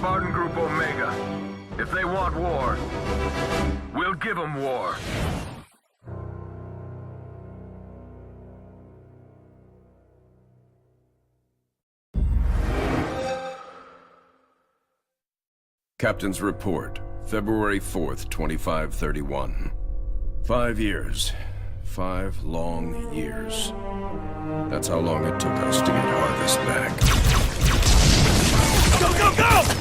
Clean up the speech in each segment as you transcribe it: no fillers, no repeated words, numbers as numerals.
Spartan Group Omega. If they want war, we'll give them war. Captain's report, February 4th, 2531. 5 years. 5 long years. That's how long it took us to get Harvest back. Go, go, go!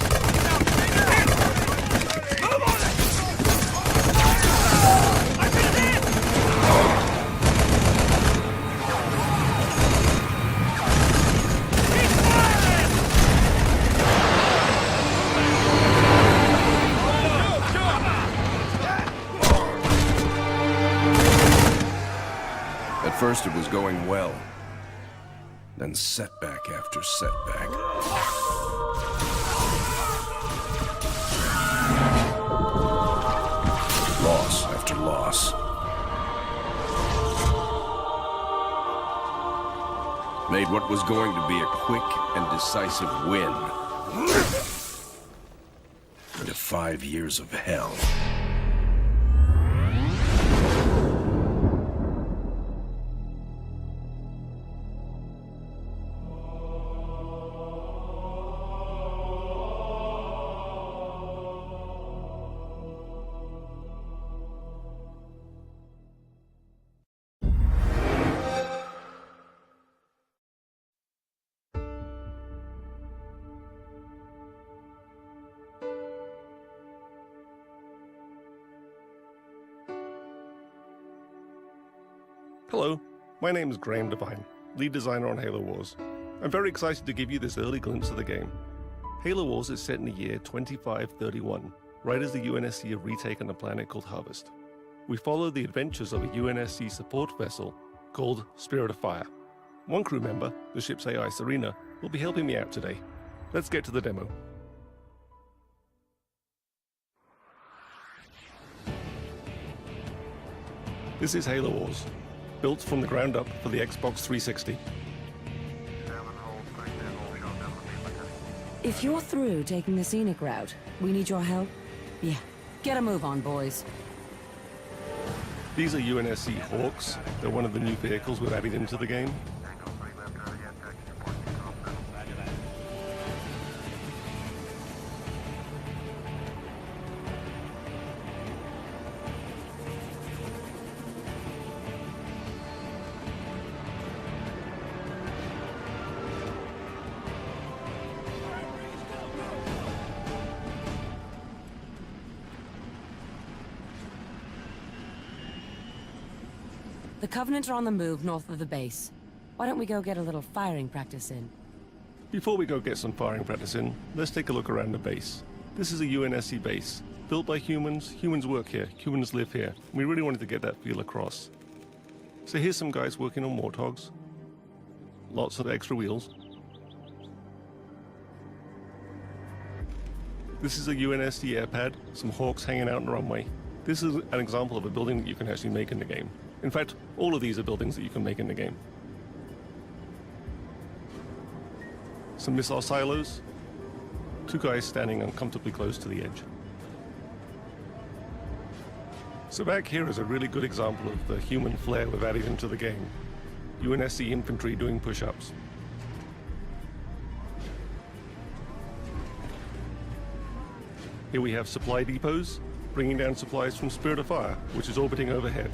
At first it was going well. Then setback after setback. Loss after loss. Made what was going to be a quick and decisive win into 5 years of hell. Hello, my name is Graham Devine, lead designer on Halo Wars. I'm very excited to give you this early glimpse of the game. Halo Wars is set in the year 2531, right as the UNSC have retaken a planet called Harvest. We follow the adventures of a UNSC support vessel called Spirit of Fire. One crew member, the ship's AI Serena, will be helping me out today. Let's get to the demo. This is Halo Wars, built from the ground up for the Xbox 360. If you're through taking the scenic route, we need your help. Yeah, get a move on, boys. These are UNSC Hawks. They're one of the new vehicles we've added into the game. The Covenant are on the move north of the base. Why don't we go get a little firing practice in? Before we go get some firing practice in, let's take a look around the base. This is a UNSC base, built by humans. Humans work here, humans live here. We really wanted to get that feel across. So here's some guys working on Warthogs. Lots of extra wheels. This is a UNSC airpad, some Hawks hanging out on the runway. This is an example of a building that you can actually make in the game. In fact, all of these are buildings that you can make in the game. Some missile silos. 2 guys standing uncomfortably close to the edge. So back here is a really good example of the human flair we've added into the game. UNSC infantry doing push-ups. Here we have supply depots, bringing down supplies from Spirit of Fire, which is orbiting overhead.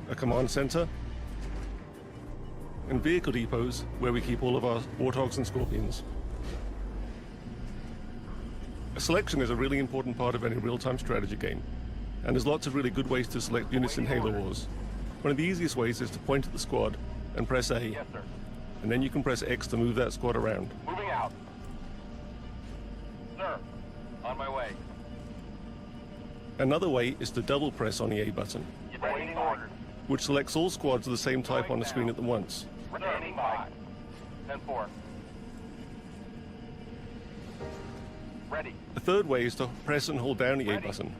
A command center, and vehicle depots where we keep all of our Warthogs and Scorpions. Selection is a really important part of any real-time strategy game, and there's lots of really good ways to select units in Halo Wars. One of the easiest ways is to point at the squad and press A, Yes, sir. and then you can press X to move that squad around. Moving out. Sir, on my way. Another way is to double press on the A button, Waiting orders. which selects all squads of the same type on the screen at once. Standing by. 10-4. Ready. A third way is to press and hold down the A button,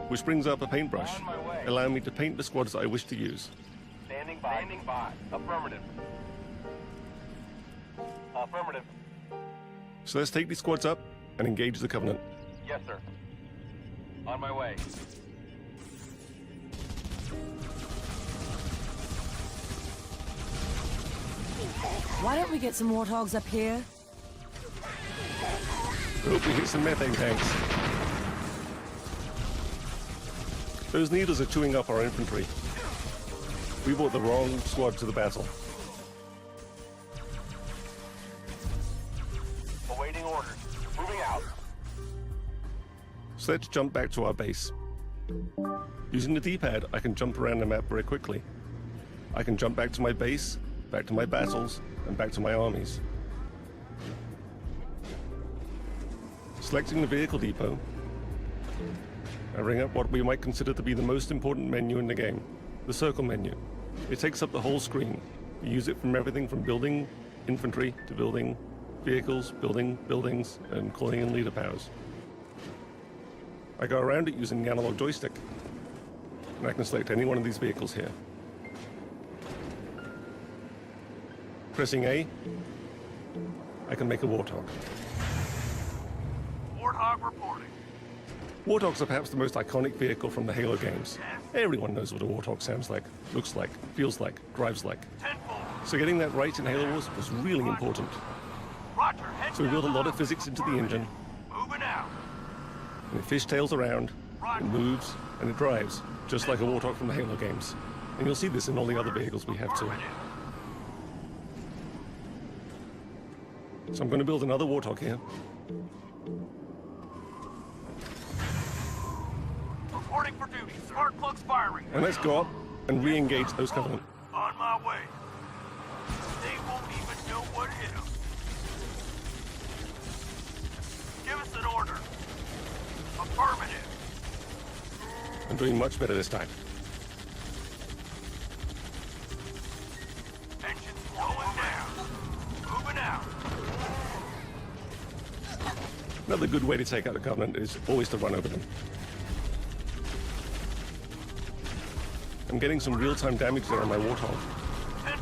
which brings up a paintbrush, On my way. allowing me to paint the squads that I wish to use. Standing by. Standing by. Affirmative. Affirmative. So let's take these squads up and engage the Covenant. Yes, sir. On my way. Why don't we get some warthogs up here? Hope we hit some methane tanks. Those needles are chewing up our infantry. We brought the wrong squad to the battle. Awaiting orders. Moving out. So let's jump back to our base. Using the D-pad, I can jump around the map very quickly. I can jump back to my base, back to my battles, and back to my armies. Selecting the vehicle depot, I bring up what we might consider to be the most important menu in the game, the circle menu. It takes up the whole screen. You use it from everything from building infantry to building vehicles, building buildings, and calling in leader powers. I go around it using the analog joystick, and I can select any one of these vehicles here. Pressing A, I can make a Warthog. Warthog reporting. Warthogs are perhaps the most iconic vehicle from the Halo games. Everyone knows what a Warthog sounds like, looks like, feels like, drives like. So getting that right in Halo Wars was really important. Roger. So we built a lot of physics into the engine, Moving out. and it fishtails around, it moves, and it drives, just like a Warthog from the Halo games. And you'll see this in all the other vehicles we have too. So I'm going to build another Warthog here. Reporting for duty. Spark plugs firing. And let's go up and re-engage those Covenant. On my way. They won't even know what hit them. Give us an order. Affirmative. I'm doing much better this time. Engines slowing down. Moving out. Another good way to take out a Covenant is always to run over them. I'm getting some real-time damage there on my Warthog. 10-4.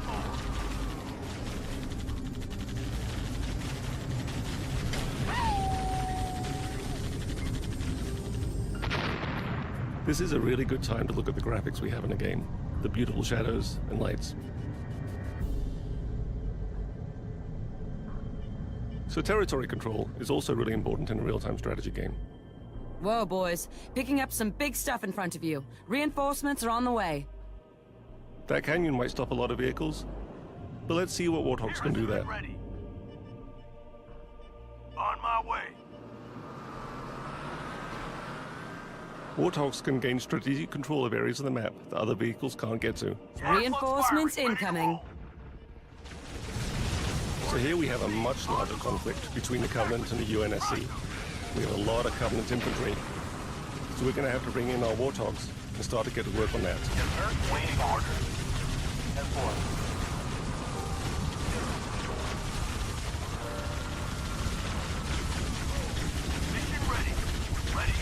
This is a really good time to look at the graphics we have in the game, the beautiful shadows and lights. So territory control is also really important in a real-time strategy game. Whoa, boys. Picking up some big stuff in front of you. Reinforcements are on the way. That canyon might stop a lot of vehicles, but let's see what Warthogs can do there. Ready. On my way. Warthogs can gain strategic control of areas of the map that other vehicles can't get to. Reinforcements incoming. So here we have a much larger conflict between the Covenant and the UNSC. We have a lot of Covenant infantry, so we're going to have to bring in our Warthogs and start to get to work on that. Yes, sir. Waiting orders. 10-4. Mission ready. Ready.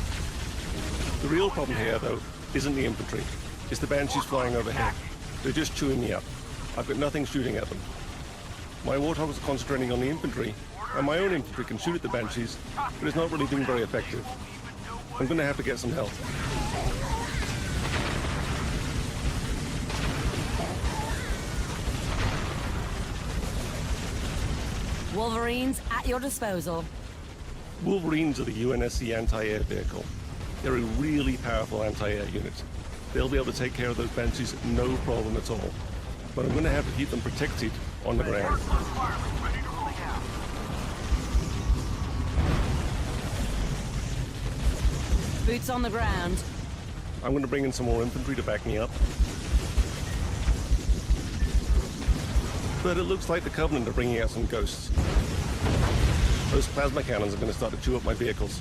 The real problem here, though, isn't the infantry. It's the Banshees flying overhead. They're just chewing me up. I've got nothing shooting at them. My Warthogs are concentrating on the infantry, and my own infantry can shoot at the Banshees, but it's not really being very effective. I'm going to have to get some help. Wolverines at your disposal. Wolverines are the UNSC anti-air vehicle. They're a really powerful anti-air unit. They'll be able to take care of those Banshees no problem at all. But I'm going to have to keep them protected on the ground. Ready to roll out. Boots on the ground. I'm going to bring in some more infantry to back me up. But it looks like the Covenant are bringing out some ghosts. Those plasma cannons are going to start to chew up my vehicles.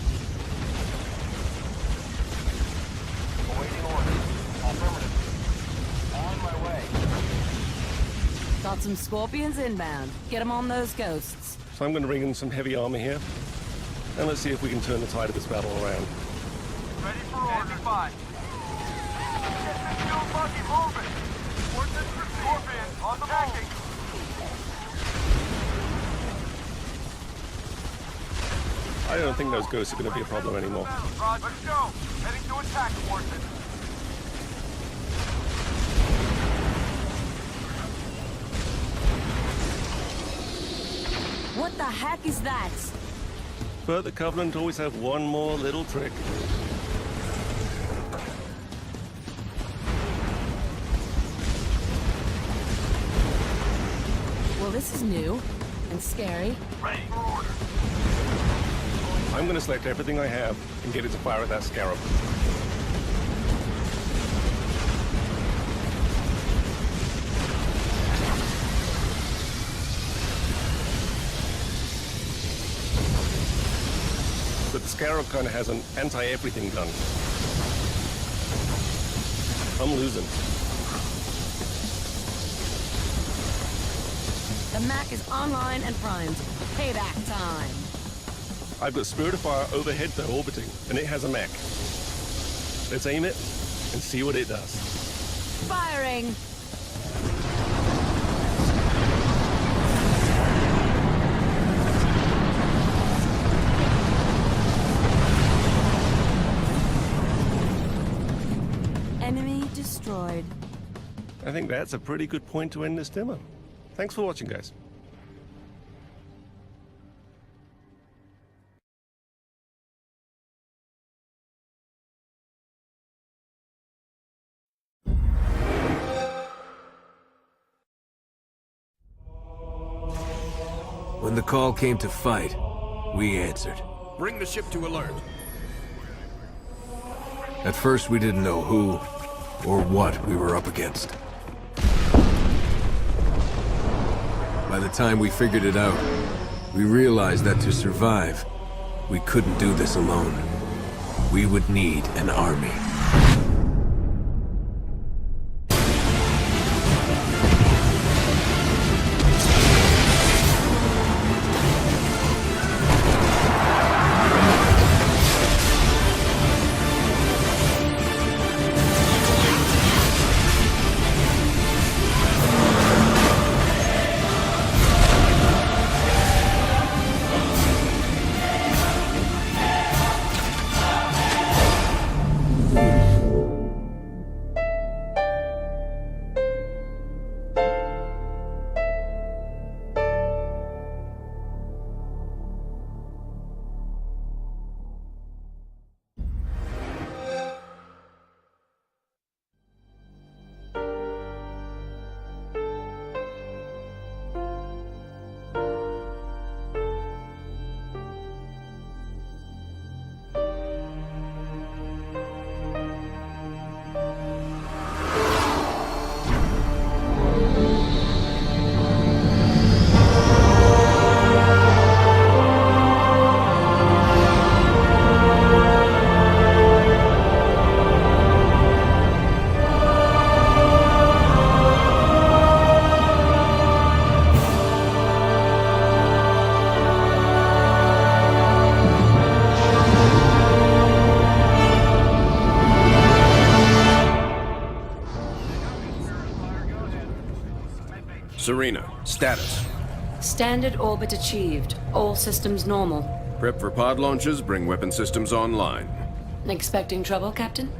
Awaiting orders. Affirmative. On my way. Got some Scorpions inbound. Get them on those ghosts. So I'm going to bring in some heavy armor here. And let's see if we can turn the tide of this battle around. Ready for order. 5. Get this fuel buggy moving. Coordinates for Scorpion on the move. I don't think those ghosts are going to be a problem anymore. Rod, let's go. Heading to attack portion. What the heck is that? But the Covenant always have one more little trick. Well, this is new and scary. Ready for order. I'm going to select everything I have and get it to fire at that scarab. But the scarab kind of has an anti-everything gun. I'm losing. The Mac is online and primed. Payback time. I've got Spirit of Fire overhead though, orbiting, and it has a mech. Let's aim it and see what it does. Firing! Enemy destroyed. I think that's a pretty good point to end this demo. Thanks for watching, guys. When the call came to fight, we answered. Bring the ship to alert. At first, we didn't know who or what we were up against. By the time we figured it out, we realized that to survive, we couldn't do this alone. We would need an army. Serena, status. Standard orbit achieved. All systems normal. Prep for pod launches, bring weapon systems online. Expecting trouble, Captain?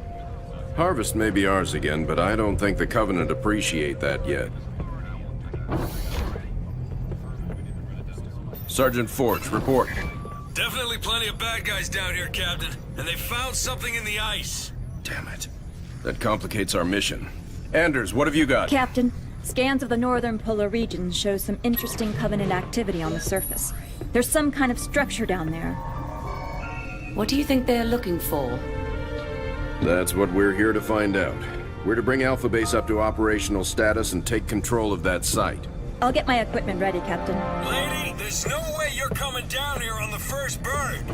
Harvest may be ours again, but I don't think the Covenant appreciate that yet. Sergeant Forge, report. Definitely plenty of bad guys down here, Captain. And they found something in the ice. Damn it. That complicates our mission. Anders, what have you got? Captain, scans of the northern polar region show some interesting Covenant activity on the surface. There's some kind of structure down there. What do you think they're looking for? That's what we're here to find out. We're to bring Alpha Base up to operational status and take control of that site. I'll get my equipment ready, Captain. Lady, there's no way you're coming down here on the first bird.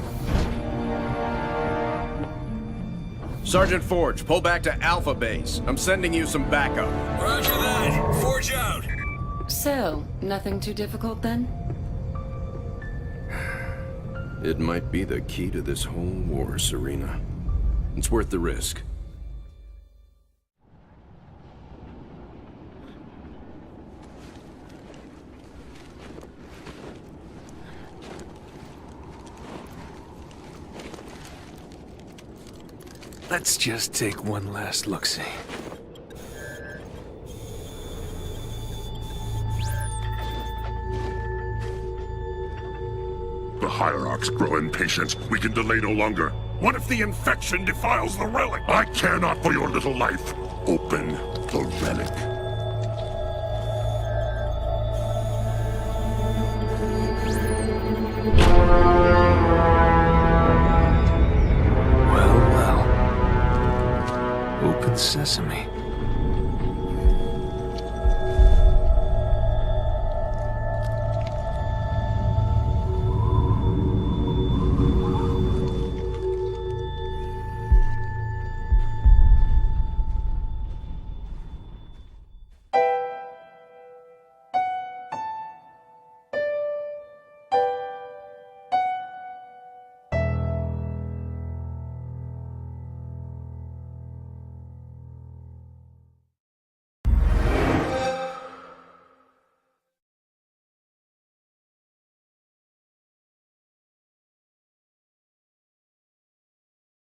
Sergeant Forge, pull back to Alpha Base. I'm sending you some backup. Roger that. Forge out. So, nothing too difficult then? It might be the key to this whole war, Serena. It's worth the risk. Let's just take one last look-see. The Hierarchs grow impatient. We can delay no longer. What if the infection defiles the relic? I care not for your little life. Open the relic. Well, well. Open sesame.